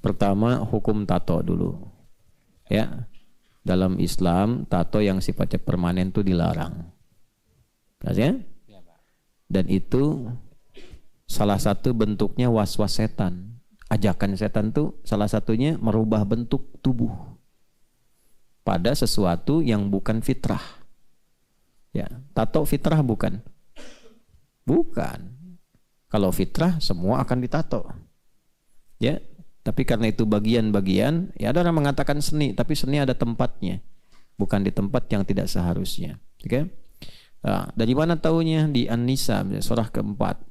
Pertama, hukum tato dulu. Ya. Dalam Islam, tato yang sifatnya permanen itu dilarang. Jelas ya? Dan itu salah satu bentuknya was-was setan. Ajakan setan tuh salah satunya merubah bentuk tubuh pada sesuatu yang bukan fitrah. Ya, tato fitrah bukan? Bukan. Kalau fitrah semua akan ditato. Ya, tapi karena itu bagian-bagian, ya ada orang mengatakan seni, tapi seni ada tempatnya. Bukan di tempat yang tidak seharusnya. Oke? Nah, dari mana taunya? Di An-Nisa, surah keempat.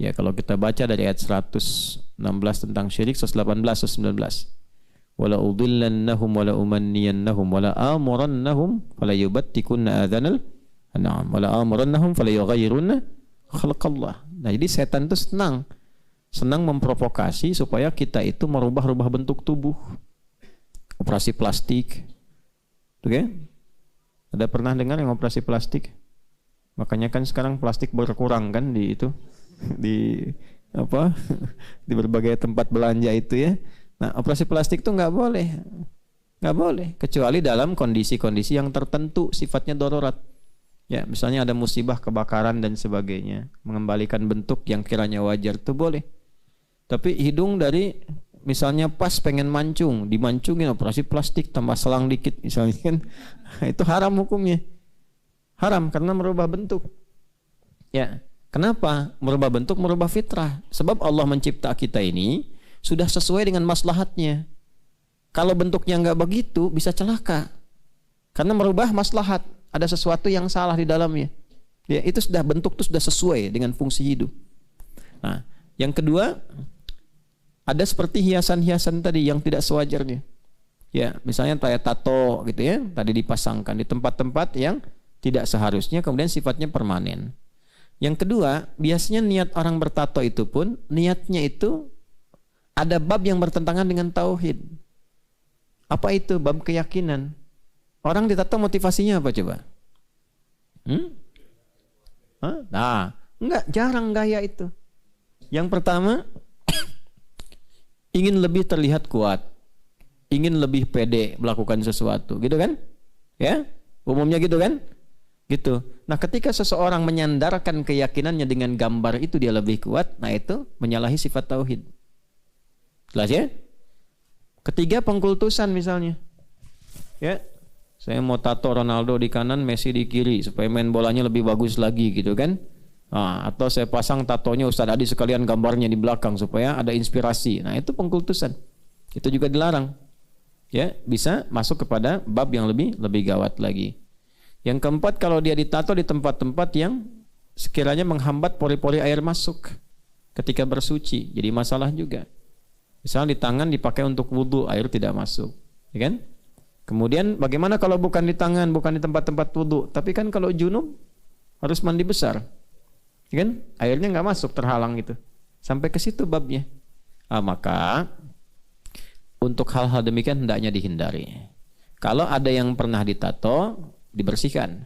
Ya, kalau kita baca dari ayat 116 tentang syirik, 118, 119. Wala udillannahum wala umanniyannahum wala amurannahum fala yubattikunna adhanal an'am wala amurannahum fala yughayyirunna khalqallah. Nah, jadi setan itu senang memprovokasi supaya kita itu merubah-rubah bentuk tubuh. Operasi plastik. Oke? Ada pernah dengar yang operasi plastik? Makanya kan sekarang plastik berkurang kan di itu. Di apa? Di berbagai tempat belanja itu ya. Nah, operasi plastik itu nggak boleh, kecuali dalam kondisi-kondisi yang tertentu, sifatnya darurat. Ya, misalnya ada musibah kebakaran dan sebagainya, mengembalikan bentuk yang kiranya wajar itu boleh. Tapi hidung dari misalnya pas pengen mancung, dimancungin operasi plastik tambah selang dikit misalnya kan, itu haram hukumnya. Haram karena merubah bentuk. Ya. Kenapa? Merubah bentuk, merubah fitrah. Sebab Allah mencipta kita ini sudah sesuai dengan maslahatnya. Kalau bentuknya nggak begitu, bisa celaka. Karena merubah maslahat. Ada sesuatu yang salah di dalamnya. Ya, itu sudah bentuk itu sudah sesuai dengan fungsi hidup. Nah, yang kedua, ada seperti hiasan-hiasan tadi yang tidak sewajarnya. Ya, misalnya kayak tato gitu ya, tadi dipasangkan di tempat-tempat yang tidak seharusnya, kemudian sifatnya permanen. Yang kedua, biasanya niat orang bertato itu pun, niatnya itu ada bab yang bertentangan dengan tauhid. Apa itu? Bab keyakinan. Orang ditato motivasinya apa coba? Nah, enggak, jarang gaya itu. Yang pertama, ingin lebih terlihat kuat, ingin lebih pede melakukan sesuatu, gitu kan? Ya, umumnya gitu kan? Gitu. Nah, ketika seseorang menyandarkan keyakinannya dengan gambar itu dia lebih kuat, nah itu menyalahi sifat tauhid. Jelas ya? Ketiga, pengkultusan misalnya. Ya, saya mau tato Ronaldo di kanan, Messi di kiri supaya main bolanya lebih bagus lagi gitu kan? Nah, atau saya pasang tatonya Ustadz Adi sekalian gambarnya di belakang supaya ada inspirasi. Nah, itu pengkultusan. Itu juga dilarang. Ya, bisa masuk kepada bab yang lebih gawat lagi. Yang keempat, kalau dia ditato di tempat-tempat yang sekiranya menghambat pori-pori air masuk ketika bersuci, jadi masalah juga. Misalnya di tangan dipakai untuk wudhu, air tidak masuk, ya kan? Kemudian bagaimana kalau bukan di tangan, bukan di tempat-tempat wudhu, tapi kan kalau junub harus mandi besar, ya kan? Airnya nggak masuk, terhalang gitu. Sampai ke situ babnya. Maka untuk hal-hal demikian hendaknya dihindari. Kalau ada yang pernah ditato, dibersihkan.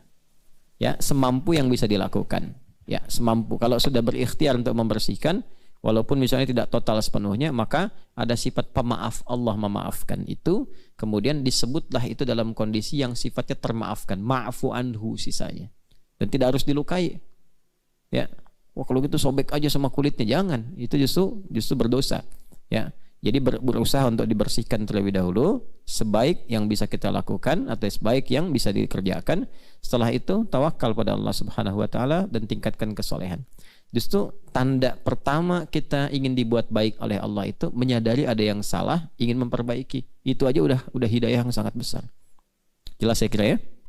Ya, semampu yang bisa dilakukan. Ya, semampu. Kalau sudah berikhtiar untuk membersihkan, walaupun misalnya tidak total sepenuhnya, maka ada sifat pemaaf, Allah memaafkan itu, kemudian disebutlah itu dalam kondisi yang sifatnya termaafkan, ma'fu anhu sisanya. Dan tidak harus dilukai. Ya. Wah, kalau gitu sobek aja sama kulitnya, jangan. Itu justru berdosa. Ya. Jadi berusaha untuk dibersihkan terlebih dahulu, sebaik yang bisa kita lakukan atau sebaik yang bisa dikerjakan. Setelah itu tawakal pada Allah Subhanahu wa taala dan tingkatkan kesolehan. Justru tanda pertama kita ingin dibuat baik oleh Allah itu menyadari ada yang salah, ingin memperbaiki. Itu aja udah hidayah yang sangat besar. Jelas saya kira ya?